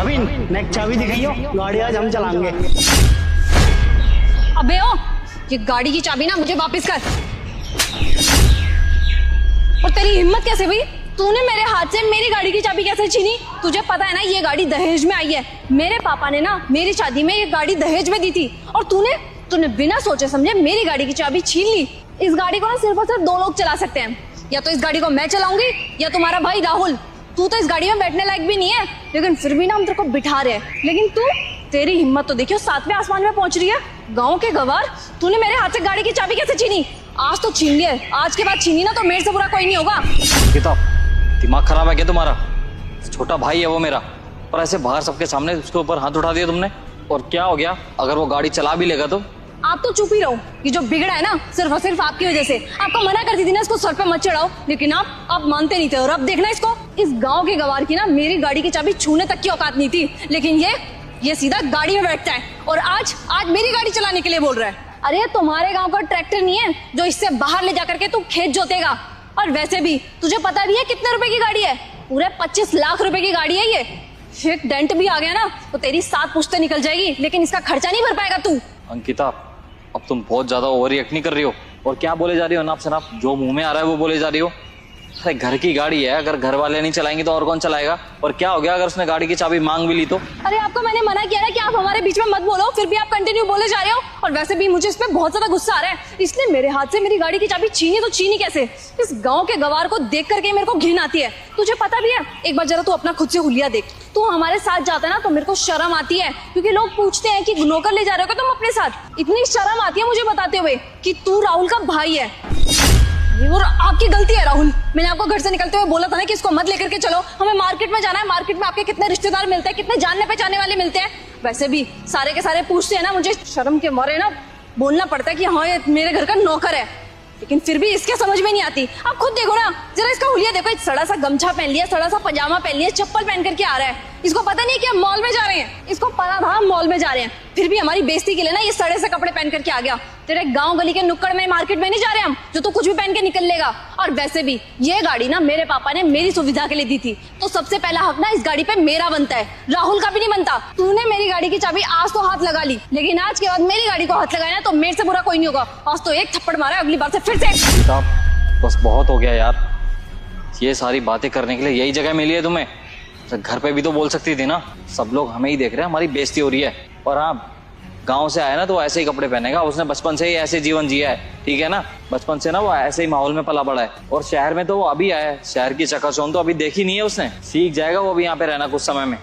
अभी नेक चाबी दिखाइयो, गाड़ी आज हम चलाएंगे। अबे ओ, ये गाड़ी की चाबी ना मुझे वापस कर। और तेरी हिम्मत कैसे हुई? तूने मेरे हाथ से मेरी गाड़ी की चाबी कैसे छीनी? तुझे पता है ना ये गाड़ी दहेज में आई है। मेरे पापा ने ना मेरी शादी में ये गाड़ी दहेज में दी थी और तूने बिना सोचे समझे मेरी गाड़ी की चाबी छीन ली। इस गाड़ी को ना सिर्फ और सिर्फ 2 लोग चला सकते हैं, या तो इस गाड़ी को मैं चलाऊंगी या तुम्हारा भाई राहुल। तू तो इस गाड़ी में बैठने लायक भी नहीं है, लेकिन फिर भी ना हम तेरे को बिठा रहे हैं। लेकिन तेरी हिम्मत तो देखियो 7वें आसमान में पहुंच रही है। गाँव के गवार, तूने मेरे हाथ से गाड़ी की चाबी कैसे छीनी? आज तो छीन लिया, आज के बाद छीनी ना तो मेरे से बुरा कोई नहीं होगा। किताब, दिमाग खराब है क्या तुम्हारा? छोटा भाई है वो मेरा, और ऐसे बाहर सबके सामने उसके ऊपर हाथ उठा दिया तुमने। और क्या हो गया अगर वो गाड़ी चला भी लेगा तो? आप तो चुप ही रहो। ये जो बिगड़ा है ना सिर्फ और सिर्फ आपकी वजह से। आपको मना करती थी ना इसको सर पे मत चढ़ाओ, लेकिन आप मानते नहीं थे। और अब देखना इसको, इस गांव के गवार की ना मेरी गाड़ी की चाबी छूने तक की औकात नहीं थी, लेकिन ये सीधा गाड़ी में बैठता है और आज मेरी गाड़ी चलाने के लिए बोल रहा है। अरे तुम्हारे गाँव का ट्रैक्टर नहीं है जो इससे बाहर ले जाकर के तू खेत जोतेगा। और वैसे भी तुझे पता भी है कितने रुपए की गाड़ी है? पूरे 25 लाख रुपए की गाड़ी है ये। एक डेंट भी आ गया ना तो तेरी 7 पुश्तें निकल जाएगी, लेकिन इसका खर्चा नहीं भर पाएगा तू। अंकिता, अब तुम बहुत ज्यादा ओवर रिएक्ट नहीं कर रही हो? और क्या बोले जा रही हो? नाप से नाप जो मुंह में आ रहा है वो बोले जा रही हो। अरे घर की गाड़ी है, अगर घर वाले नहीं चलाएंगे तो और कौन चलाएगा? और क्या हो गया अगर उसने गाड़ी की चाबी मांग भी ली तो? अरे आपको मैंने मना किया ना कि आप हमारे बीच में मत बोलो, फिर भी आप कंटिन्यू बोले जा रहे हो। और वैसे भी मुझे इस पे बहुत ज्यादा गुस्सा आ रहा है। इसने मेरे हाथ से मेरी गाड़ी की चाबी छीनी तो छीनी कैसे? इस गांव के गवार को देख करके मेरे को घिन आती है। तुझे पता भी है, एक बार जरा तू अपना खुद से हुलिया देख। तू हमारे साथ जाता है ना तो मेरे को शर्म आती है, क्योंकि लोग पूछते हैं कि नौकर ले जा रहे हो क्या तुम अपने साथ? इतनी शर्म आती है मुझे बताते हुए कि तू राहुल का भाई है। और आपकी गलती है राहुल। मैंने आपको घर से निकलते हुए बोला था ना कि इसको मत लेकर के चलो, हमें मार्केट में जाना है। मार्केट में आपके कितने रिश्तेदार मिलते हैं, कितने जानने पहचानने वाले मिलते हैं। वैसे भी सारे के सारे पूछते हैं ना, मुझे शर्म के मारे ना बोलना पड़ता है कि हाँ ये मेरे घर का नौकर है, लेकिन फिर भी इसके समझ में नहीं आती। आप खुद देखो ना, जरा इसका हुलिया देखो। सड़ा सा गमछा पहन लिया, सड़ा सा पजामा पहन लिया, चप्पल पहन करके आ रहा है। इसको पता नहीं कि हम मॉल में जा रहे हैं। इसको पता था हम मॉल में जा रहे हैं, फिर भी हमारी बेइज्जती के लिए ना ये सड़े से कपड़े पहन करके आ गया। तेरे गांव गली के नुक्कड़ में मार्केट में नहीं जा रहे हम जो तू कुछ भी पहन के निकल लेगा। और वैसे भी ये गाड़ी ना मेरे पापा ने मेरी सुविधा के लिए दी थी, तो सबसे पहला हक ना इस गाड़ी पे मेरा बनता है, राहुल का भी नहीं बनता। तूने मेरी गाड़ी की चाबी आज तो हाथ लगा ली, लेकिन आज के बाद मेरी गाड़ी को हाथ लगाया ना तो मेरे से बुरा कोई नहीं होगा। आज तो एक थप्पड़ मारा, अगली बार से फिर से। बस बहुत हो गया यार, ये सारी बातें करने के लिए यही जगह मिली है तुम्हें? तो घर पे भी तो बोल सकती थी ना। सब लोग हमें ही देख रहे हैं, हमारी बेइज्जती हो रही है। और हाँ, गांव से आया ना तो ऐसे ही कपड़े पहनेगा। उसने बचपन से ही ऐसे जीवन जिया है, ठीक है ना? बचपन से ना वो ऐसे ही माहौल में पला बड़ा है। और शहर में तो वो अभी आया है, शहर की चकाचौंध तो अभी देखी नहीं है उसने। सीख जाएगा वो भी यहाँ पे रहना कुछ समय में।